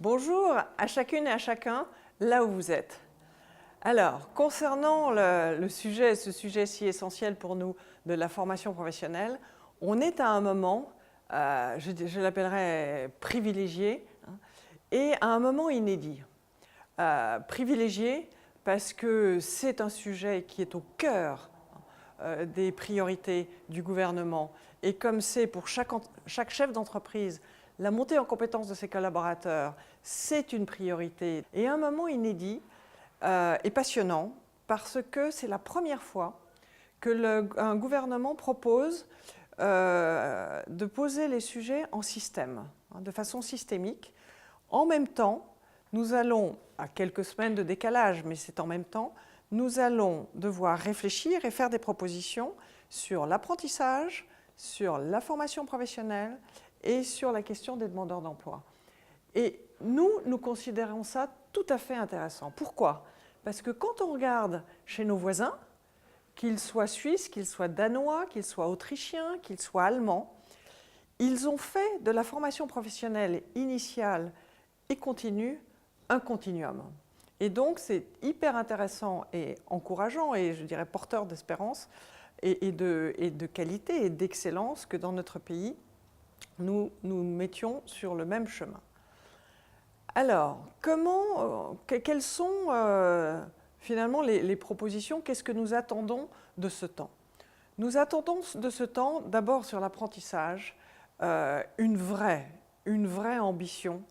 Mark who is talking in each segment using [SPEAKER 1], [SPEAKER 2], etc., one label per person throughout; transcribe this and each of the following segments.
[SPEAKER 1] Bonjour à chacune et à chacun, là où vous êtes. Alors, concernant ce sujet si essentiel pour nous de la formation professionnelle, on est à un moment, je l'appellerais privilégié, hein, et à un moment inédit. Privilégié parce que c'est un sujet qui est au cœur des priorités du gouvernement. Et comme c'est pour chaque chef d'entreprise, la montée en compétence de ses collaborateurs, c'est une priorité. Et un moment inédit et passionnant parce que c'est la première fois qu'un gouvernement propose de poser les sujets en système, de façon systémique. En même temps, nous allons, à quelques semaines de décalage, mais c'est en même temps, nous allons devoir réfléchir et faire des propositions sur l'apprentissage, sur la formation professionnelle et sur la question des demandeurs d'emploi. Et nous considérons ça tout à fait intéressant. Pourquoi? Parce que quand on regarde chez nos voisins, qu'ils soient suisses, qu'ils soient danois, qu'ils soient autrichiens, qu'ils soient allemands, ils ont fait de la formation professionnelle initiale et continue un continuum. Et donc, c'est hyper intéressant et encourageant et je dirais porteur d'espérance et de qualité et d'excellence que dans notre pays, nous mettions sur le même chemin. Alors, quelles sont finalement les propositions? Qu'est-ce que nous attendons de ce temps? Nous attendons de ce temps, d'abord sur l'apprentissage, une vraie ambition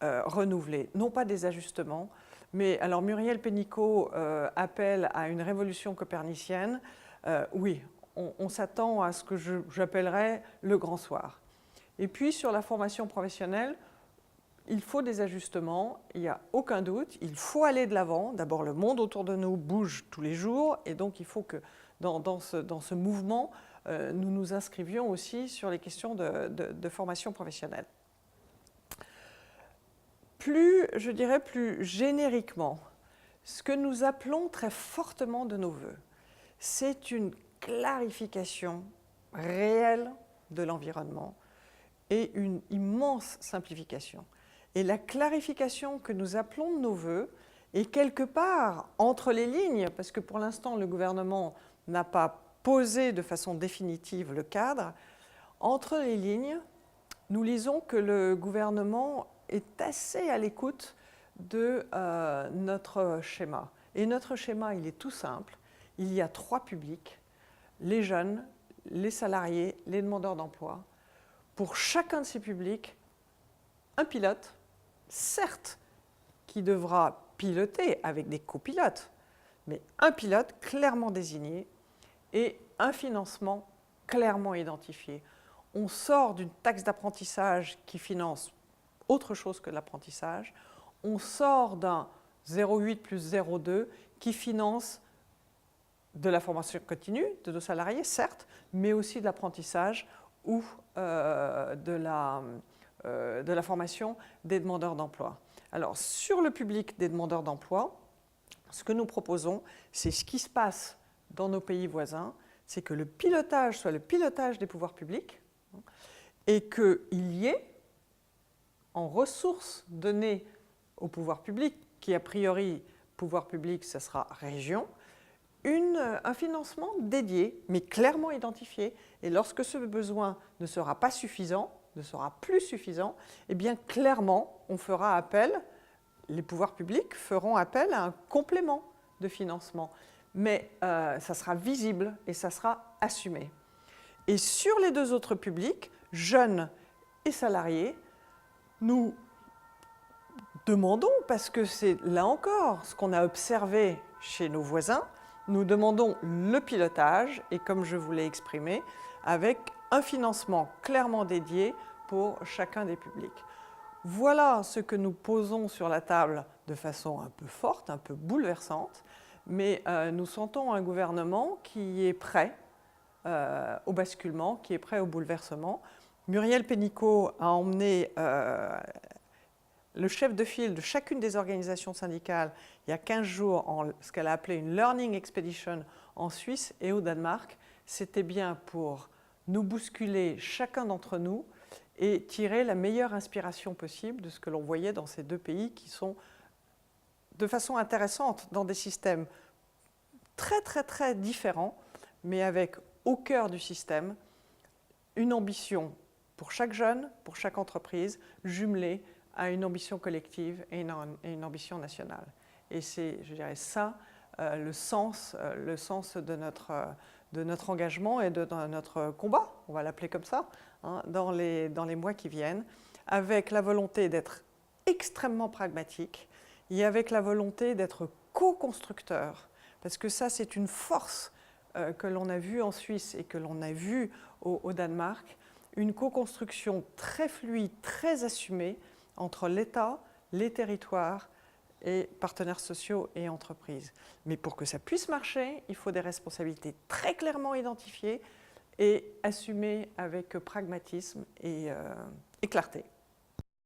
[SPEAKER 1] renouvelée, non pas des ajustements, mais alors Muriel Pénicaud appelle à une révolution copernicienne. Oui, on s'attend à ce que j'appellerais le grand soir. Et puis sur la formation professionnelle, il faut des ajustements, il n'y a aucun doute, il faut aller de l'avant. D'abord, le monde autour de nous bouge tous les jours et donc il faut que dans ce mouvement, nous nous inscrivions aussi sur les questions de formation professionnelle. Je dirais plus génériquement, ce que nous appelons très fortement de nos voeux, c'est une clarification réelle de l'environnement et une immense simplification. Et la clarification que nous appelons de nos voeux est quelque part entre les lignes, parce que pour l'instant le gouvernement n'a pas posé de façon définitive le cadre, entre les lignes, nous lisons que le gouvernement est assez à l'écoute de notre schéma. Et notre schéma, il est tout simple. Il y a 3 publics, les jeunes, les salariés, les demandeurs d'emploi. Pour chacun de ces publics, un pilote, certes, qui devra piloter avec des copilotes, mais un pilote clairement désigné et un financement clairement identifié. On sort d'une taxe d'apprentissage qui finance autre chose que l'apprentissage. On sort d'un 0,8 plus 0,2 qui finance de la formation continue de nos salariés, certes, mais aussi de l'apprentissage ou de la formation des demandeurs d'emploi. Alors, sur le public des demandeurs d'emploi, ce que nous proposons, c'est ce qui se passe dans nos pays voisins, c'est que le pilotage soit le pilotage des pouvoirs publics et qu'il y ait, en ressources données au pouvoir public, qui a priori, pouvoir public, ce sera région, un financement dédié, mais clairement identifié. Et lorsque ce besoin ne sera pas suffisant, ne sera plus suffisant, eh bien clairement, on fera appel, les pouvoirs publics feront appel à un complément de financement. Mais ça sera visible et ça sera assumé. Et sur les 2 autres publics, jeunes et salariés, nous demandons, parce que c'est là encore ce qu'on a observé chez nos voisins, nous demandons le pilotage et comme je vous l'ai exprimé, avec un financement clairement dédié pour chacun des publics. Voilà ce que nous posons sur la table de façon un peu forte, un peu bouleversante, mais nous sentons un gouvernement qui est prêt au basculement, qui est prêt au bouleversement. Muriel Pénicaud a emmené le chef de file de chacune des organisations syndicales il y a 15 jours en ce qu'elle a appelé une Learning Expedition en Suisse et au Danemark. C'était bien pour nous bousculer chacun d'entre nous et tirer la meilleure inspiration possible de ce que l'on voyait dans ces deux pays qui sont de façon intéressante dans des systèmes très très très différents, mais avec au cœur du système une ambition pour chaque jeune, pour chaque entreprise, jumelée à une ambition collective et une ambition nationale. Et c'est, je dirais, ça le sens de notre engagement et de notre combat, on va l'appeler comme ça, hein, dans les mois qui viennent, avec la volonté d'être extrêmement pragmatique et avec la volonté d'être co-constructeur, parce que ça, c'est une force que l'on a vue en Suisse et que l'on a vue au Danemark, une co-construction très fluide, très assumée entre l'État, les territoires et partenaires sociaux et entreprises. Mais pour que ça puisse marcher, il faut des responsabilités très clairement identifiées et assumées avec pragmatisme et clarté.